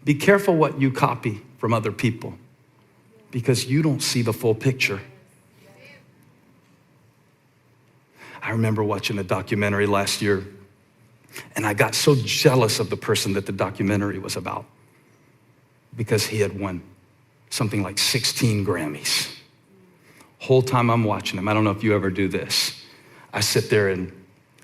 Be careful what you copy from other people because you don't see the full picture. I remember watching a documentary last year, and I got so jealous of the person that the documentary was about because he had won something like 16 Grammys. Whole time I'm watching him, I don't know if you ever do this. I sit there and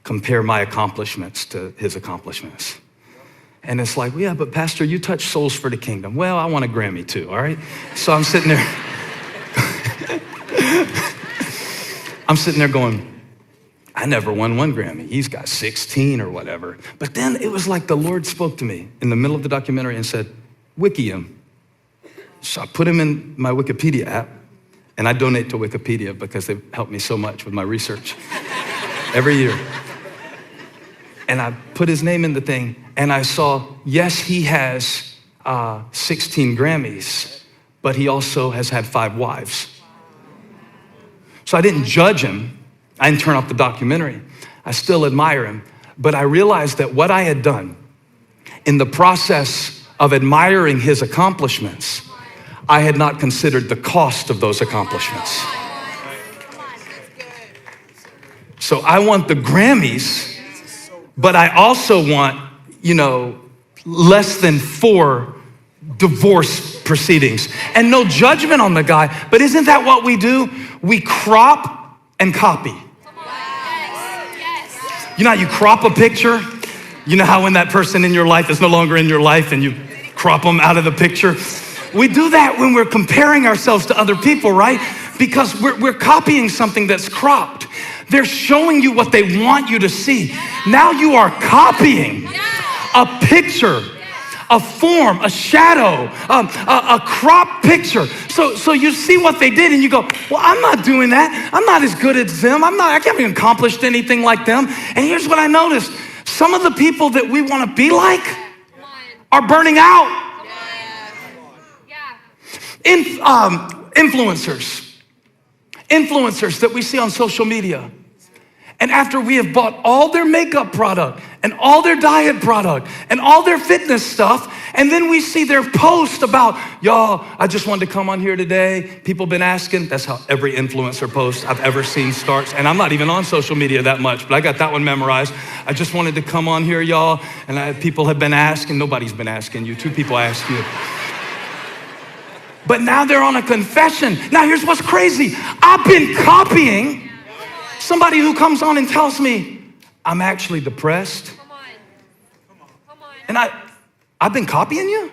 compare my accomplishments to his accomplishments. And it's like, well, yeah, but Pastor, you touch souls for the kingdom. Well, I want a Grammy too, all right? So I'm sitting there. I'm sitting there going, I never won one Grammy. He's got 16 or whatever. But then it was like the Lord spoke to me in the middle of the documentary and said, wiki him. So I put him in my Wikipedia app, and I donate to Wikipedia because they've helped me so much with my research every year. And I put his name in the thing, and I saw, yes, he has 16 Grammys, but he also has had 5 wives. So I didn't judge him. I didn't turn off the documentary. I still admire him. But I realized that what I had done in the process of admiring his accomplishments, I had not considered the cost of those accomplishments. So I want the Grammys, but I also want, less than 4 divorce proceedings. And no judgment on the guy, but isn't that what we do? We crop and copy. You know how you crop a picture? You know how when that person in your life is no longer in your life and you crop them out of the picture? We do that when we're comparing ourselves to other people, right? Because we're copying something that's cropped. They're showing you what they want you to see. Now you are copying a picture, a form, a shadow, a crop picture. So you see what they did and you go, well, I'm not doing that. I'm not as good as them. I haven't accomplished anything like them. And here's what I noticed. Some of the people that we want to be like are burning out. Influencers that we see on social media. And after we have bought all their makeup product and all their diet product and all their fitness stuff, and then we see their post about, y'all, I just wanted to come on here today. People been asking. That's how every influencer post I've ever seen starts. And I'm not even on social media that much, but I got that one memorized. I just wanted to come on here, y'all. And people have been asking. Nobody's been asking you. 2 people asked you. But now they're on a confession. Now here's what's crazy. I've been copying somebody who comes on and tells me, I'm actually depressed. And I've been copying you.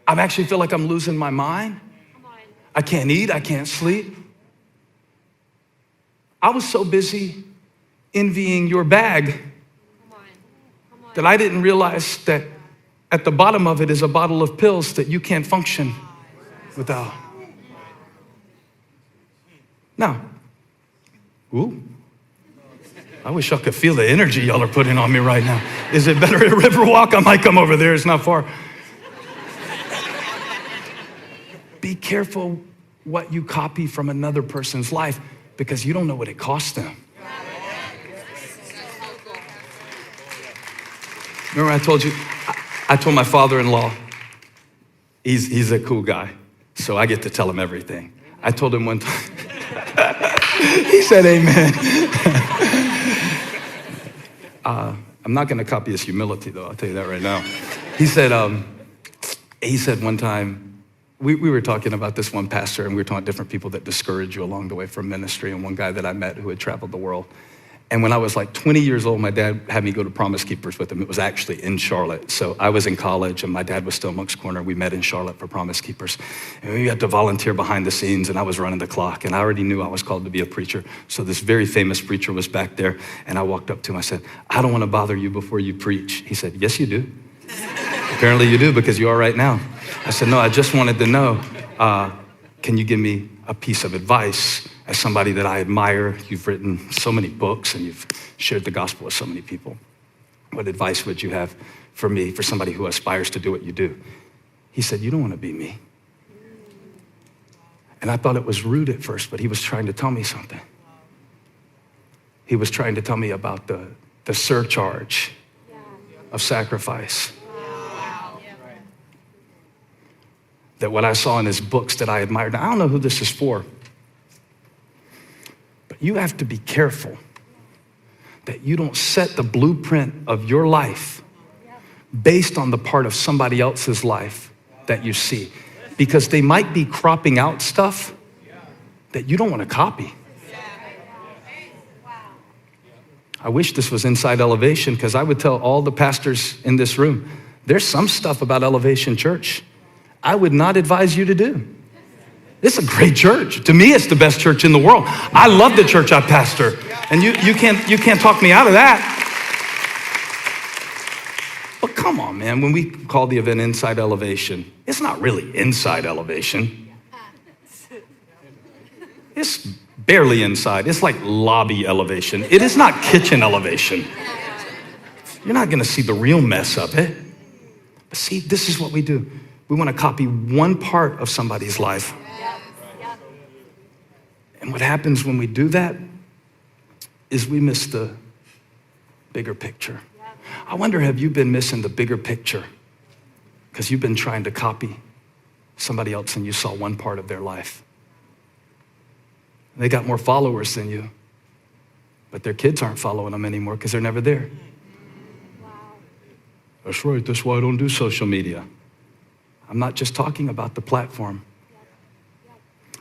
I actually feel like I'm losing my mind. I can't eat, I can't sleep. I was so busy envying your bag that I didn't realize that at the bottom of it is a bottle of pills that you can't function without. Now, ooh, I wish I could feel the energy y'all are putting on me right now. Is it better at Riverwalk? I might come over there, it's not far. Be careful what you copy from another person's life because you don't know what it costs them. Remember I told you, I told my father-in-law, he's a cool guy, so I get to tell him everything. I told him one time, he said amen. I'm not gonna copy his humility though, I'll tell you that right now. He said one time, we were talking about this one pastor and we were talking about different people that discourage you along the way from ministry, and one guy that I met who had traveled the world. And when I was like 20 years old, my dad had me go to Promise Keepers with him. It was actually in Charlotte. So I was in college and my dad was still in Monk's Corner. We met in Charlotte for Promise Keepers. And we had to volunteer behind the scenes and I was running the clock and I already knew I was called to be a preacher. So this very famous preacher was back there and I walked up to him. I said, I don't want to bother you before you preach. He said, yes, you do. Apparently you do because you are right now. I said, no, I just wanted to know, can you give me a piece of advice? As somebody that I admire, you've written so many books and you've shared the gospel with so many people. What advice would you have for me, for somebody who aspires to do what you do? He said, you don't want to be me. And I thought it was rude at first, but he was trying to tell me something. He was trying to tell me about the surcharge of sacrifice. that what I saw in his books that I admired. Now, I don't know who this is for, but you have to be careful that you don't set the blueprint of your life based on the part of somebody else's life that you see, because they might be cropping out stuff that you don't want to copy. I wish this was Inside Elevation, because I would tell all the pastors in this room, there's some stuff about Elevation Church I would not advise you to do. It's a great church. To me, it's the best church in the world. I love the church I pastor, and you can't talk me out of that. But come on, man, when we call the event Inside Elevation, it's not really Inside Elevation. It's barely inside. It's like lobby elevation. It is not kitchen elevation. You're not gonna see the real mess of it. But see, this is what we do. We wanna copy one part of somebody's life. And what happens when we do that is we miss the bigger picture. I wonder, have you been missing the bigger picture because you've been trying to copy somebody else and you saw one part of their life? They got more followers than you, but their kids aren't following them anymore because they're never there. Wow. That's right, that's why I don't do social media. I'm not just talking about the platform.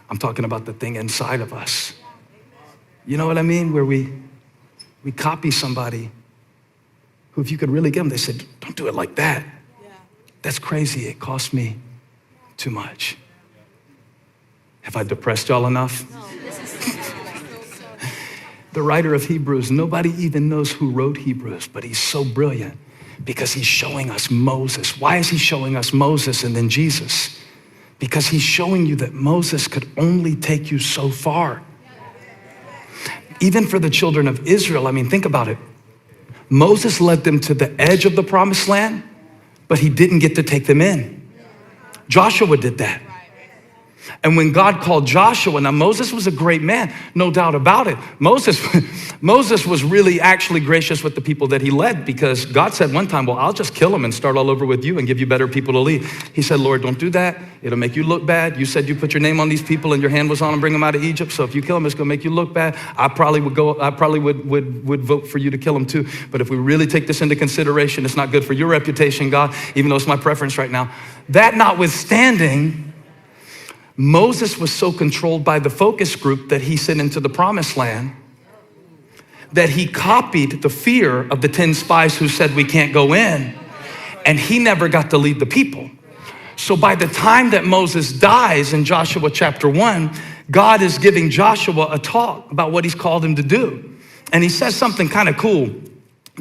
I'm talking about the thing inside of us. You know what I mean? Where we copy somebody who, if you could really get them, they said, don't do it like that. That's crazy, it cost me too much. Have I depressed y'all enough? No. The writer of Hebrews, nobody even knows who wrote Hebrews, but he's so brilliant because he's showing us Moses. Why is he showing us Moses and then Jesus? Because he's showing you that Moses could only take you so far. Even for the children of Israel, I mean, think about it. Moses led them to the edge of the promised land, but he didn't get to take them in. Joshua did that. And when God called Joshua, now Moses was a great man, no doubt about it. Moses was really actually gracious with the people that he led, because God said one time, well, I'll just kill them and start all over with you and give you better people to lead. He said, Lord, don't do that. It'll make you look bad. You said you put your name on these people and your hand was on them, bring them out of Egypt. So if you kill them, it's gonna make you look bad. I probably would vote for you to kill them too. But if we really take this into consideration, it's not good for your reputation, God, even though it's my preference right now. That notwithstanding, Moses was so controlled by the focus group that he sent into the promised land that he copied the fear of the 10 spies who said we can't go in, and he never got to lead the people. So by the time that Moses dies in Joshua chapter 1, God is giving Joshua a talk about what he's called him to do. And he says something kind of cool,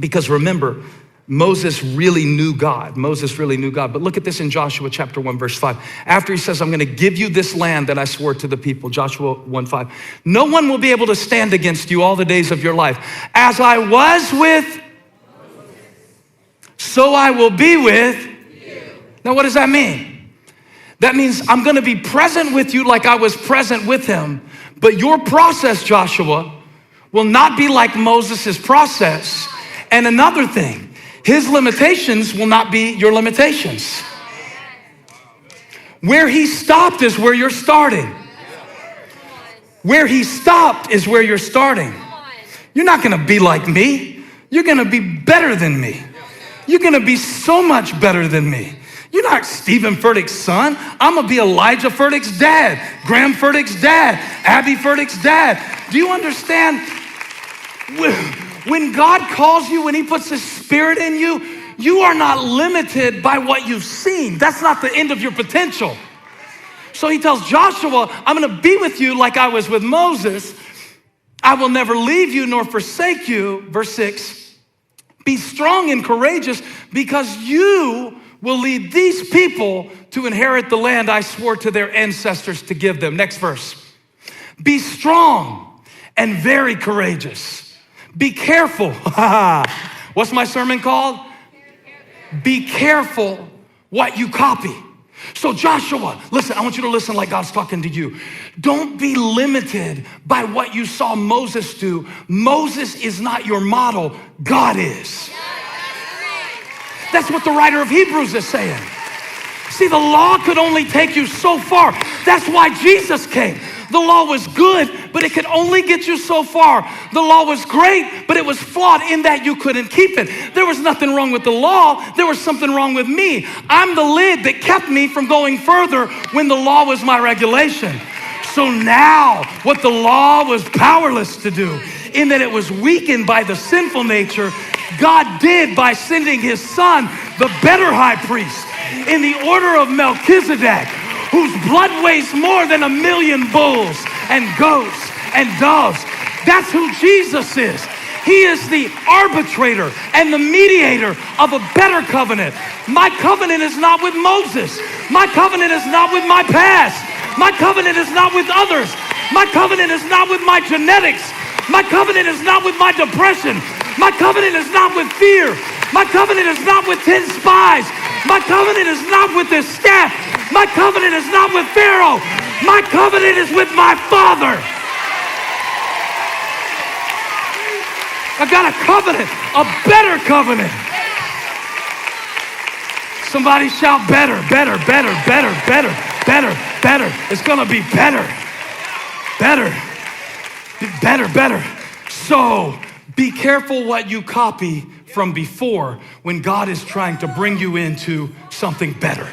because remember, Moses really knew God. Moses really knew God. But look at this in Joshua chapter 1, verse 5. After he says, I'm gonna give you this land that I swore to the people, Joshua 1:5. No one will be able to stand against you all the days of your life. As I was with, so I will be with you. Now what does that mean? That means I'm gonna be present with you like I was present with him. But your process, Joshua, will not be like Moses' process. And another thing, his limitations will not be your limitations. Where he stopped is where you're starting. Where he stopped is where you're starting. You're not gonna be like me. You're gonna be better than me. You're gonna be so much better than me. You're not Stephen Furtick's son. I'm gonna be Elijah Furtick's dad, Graham Furtick's dad, Abby Furtick's dad. Do you understand? When God calls you, when he puts his spirit in you, you are not limited by what you've seen. That's not the end of your potential. So he tells Joshua, I'm gonna be with you like I was with Moses. I will never leave you nor forsake you. Verse 6, be strong and courageous, because you will lead these people to inherit the land I swore to their ancestors to give them. Next verse, be strong and very courageous. Be careful. What's my sermon called? Be careful what you copy. So Joshua, listen, I want you to listen like God's talking to you. Don't be limited by what you saw Moses do. Moses is not your model, God is. That's what the writer of Hebrews is saying. See, the law could only take you so far. That's why Jesus came. The law was good, but it could only get you so far. The law was great, but it was flawed in that you couldn't keep it. There was nothing wrong with the law. There was something wrong with me. I'm the lid that kept me from going further when the law was my regulation. So now, what the law was powerless to do, in that it was weakened by the sinful nature, God did by sending his son, the better high priest, in the order of Melchizedek, whose blood weighs more than 1,000,000 bulls and goats and doves. That's who Jesus is. He is the arbitrator and the mediator of a better covenant. My covenant is not with Moses. My covenant is not with my past. My covenant is not with others. My covenant is not with my genetics. My covenant is not with my depression. My covenant is not with fear. My covenant is not with 10 spies. My covenant is not with this staff. My covenant is not with Pharaoh. My covenant is with my Father. I got a covenant, a better covenant. Somebody shout better, better, better, better, better, better, better. It's gonna be better, better, better, better. So be careful what you copy from before when God is trying to bring you into something better.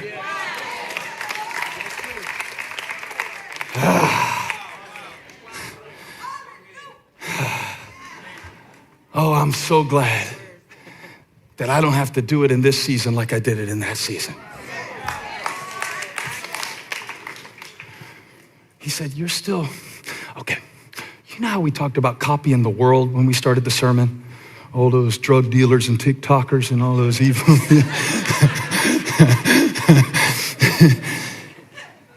Oh, I'm so glad that I don't have to do it in this season like I did it in that season. He said, you're still, okay. You know how we talked about copying the world when we started the sermon? All those drug dealers and TikTokers and all those evil.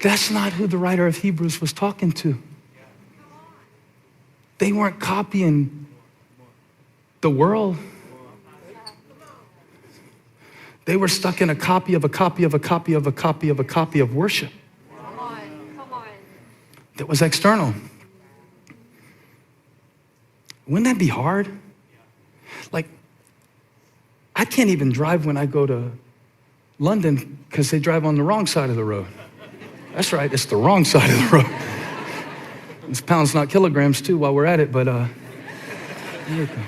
That's not who the writer of Hebrews was talking to. They weren't copying the world. They were stuck in a copy of a copy of a copy of a copy of a copy of worship. Come on. That was external. Wouldn't that be hard? Like, I can't even drive when I go to London because they drive on the wrong side of the road. That's right, it's the wrong side of the road. It's pounds, not kilograms, too, while we're at it, but there you go.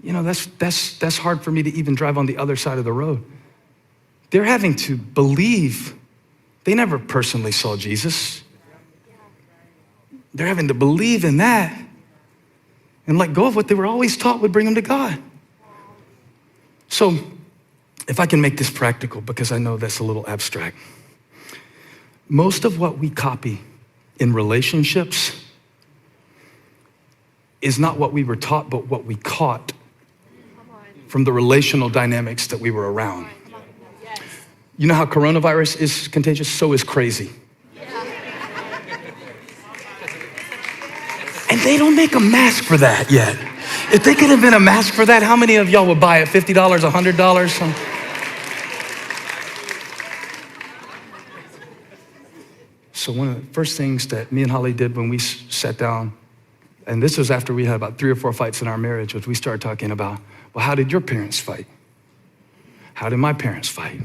You know, that's hard for me to even drive on the other side of the road. They're having to believe. They never personally saw Jesus. They're having to believe in that and let go of what they were always taught would bring them to God. So, if I can make this practical, because I know that's a little abstract. Most of what we copy in relationships is not what we were taught, but what we caught from the relational dynamics that we were around. You know how coronavirus is contagious? So is crazy. And they don't make a mask for that yet. If they could invent a mask for that, how many of y'all would buy it? $50, $100? So one of the first things that me and Holly did when we sat down, and this was after we had about 3 or 4 fights in our marriage, was we started talking about, well, how did your parents fight? How did my parents fight?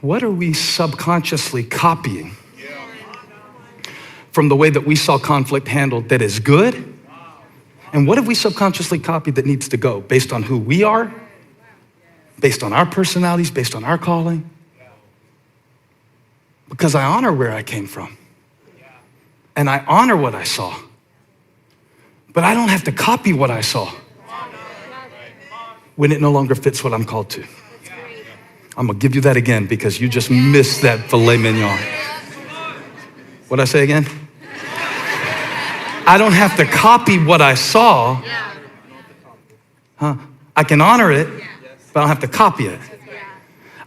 What are we subconsciously copying from the way that we saw conflict handled that is good? And what have we subconsciously copied that needs to go based on who we are, based on our personalities, based on our calling? Because I honor where I came from. And I honor what I saw. But I don't have to copy what I saw when it no longer fits what I'm called to. I'm gonna give you that again because you just missed that filet mignon. What'd I say again? I don't have to copy what I saw. I can honor it, but I don't have to copy it.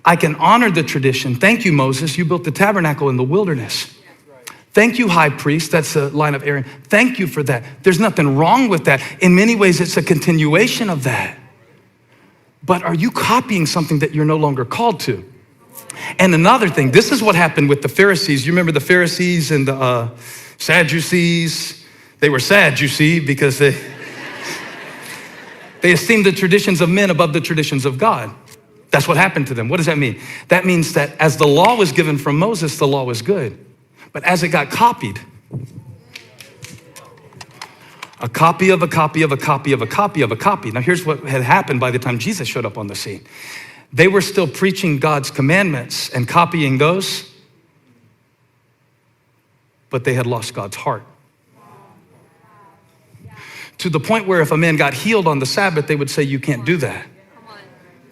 I can honor the tradition. Thank you, Moses. You built the tabernacle in the wilderness. Thank you, high priest. That's the line of Aaron. Thank you for that. There's nothing wrong with that. In many ways, it's a continuation of that. But are you copying something that you're no longer called to? And another thing, this is what happened with the Pharisees. You remember the Pharisees and the Sadducees? They were sad, you see, because They esteemed the traditions of men above the traditions of God. That's what happened to them. What does that mean? That means that as the law was given from Moses, the law was good. But as it got copied, a copy of a copy of a copy of a copy of a copy. Now here's what had happened by the time Jesus showed up on the scene. They were still preaching God's commandments and copying those, but they had lost God's heart. To the point where if a man got healed on the Sabbath, they would say, you can't do that.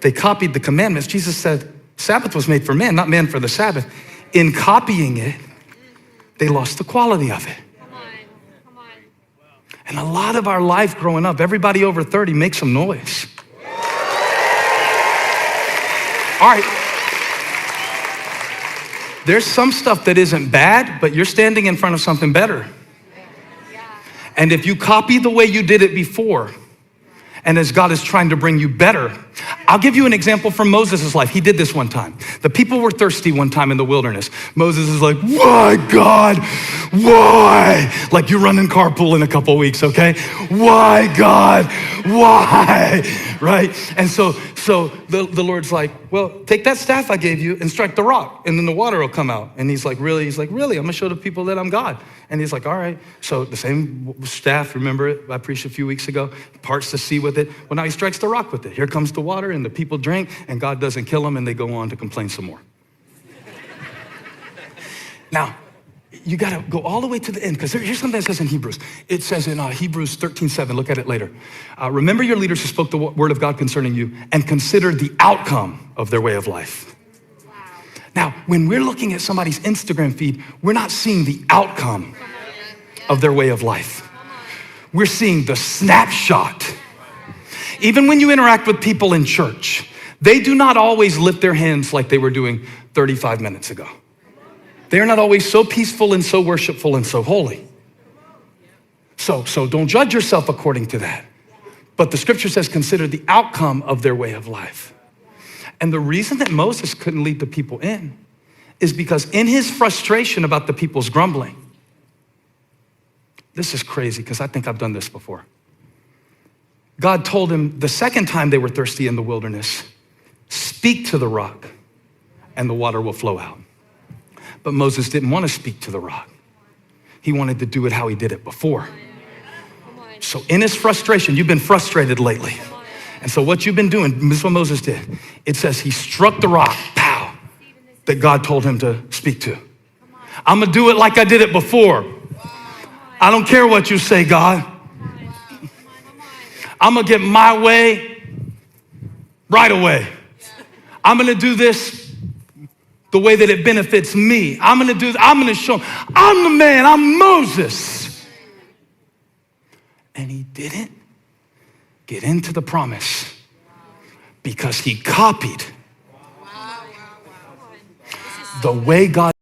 They copied the commandments. Jesus said, Sabbath was made for man, not man for the Sabbath. In copying it, they lost the quality of it. And a lot of our life growing up, everybody over 30 makes some noise. All right. There's some stuff that isn't bad, but you're standing in front of something better. And if you copy the way you did it before, and as God is trying to bring you better, I'll give you an example from Moses' life. He did this one time. The people were thirsty one time in the wilderness. Moses is like, why, God? Why? Like you're running carpool in a couple weeks, okay? Why, God? Why? Right? And so the Lord's like, well, take that staff I gave you and strike the rock, and then the water will come out. And he's like, really? He's like, really? I'm gonna show the people that I'm God. And he's like, all right. So the same staff, remember it? I preached a few weeks ago, parts the sea with it. Well, now he strikes the rock with it. Here comes the water, and the people drink, and God doesn't kill them, and they go on to complain some more. Now, you gotta go all the way to the end, because here's something that says in Hebrews. It says in Hebrews 13:7, look at it later. Remember your leaders who spoke the word of God concerning you, and consider the outcome of their way of life. Wow. Now, when we're looking at somebody's Instagram feed, we're not seeing the outcome of their way of life. We're seeing the snapshot. Even when you interact with people in church, they do not always lift their hands like they were doing 35 minutes ago. They are not always so peaceful and so worshipful and so holy. So don't judge yourself according to that. But the scripture says, consider the outcome of their way of life. And the reason that Moses couldn't lead the people in is because in his frustration about the people's grumbling, this is crazy because I think I've done this before. God told him the second time they were thirsty in the wilderness, speak to the rock and the water will flow out. But Moses didn't want to speak to the rock. He wanted to do it how he did it before. So in his frustration, you've been frustrated lately. And so what you've been doing, this is what Moses did. It says he struck the rock, pow, that God told him to speak to. I'm gonna do it like I did it before. I don't care what you say, God. I'm gonna get my way right away. I'm gonna do this the way that it benefits me. I'm gonna show, I'm the man, I'm Moses. And he didn't get into the promise because he copied the way God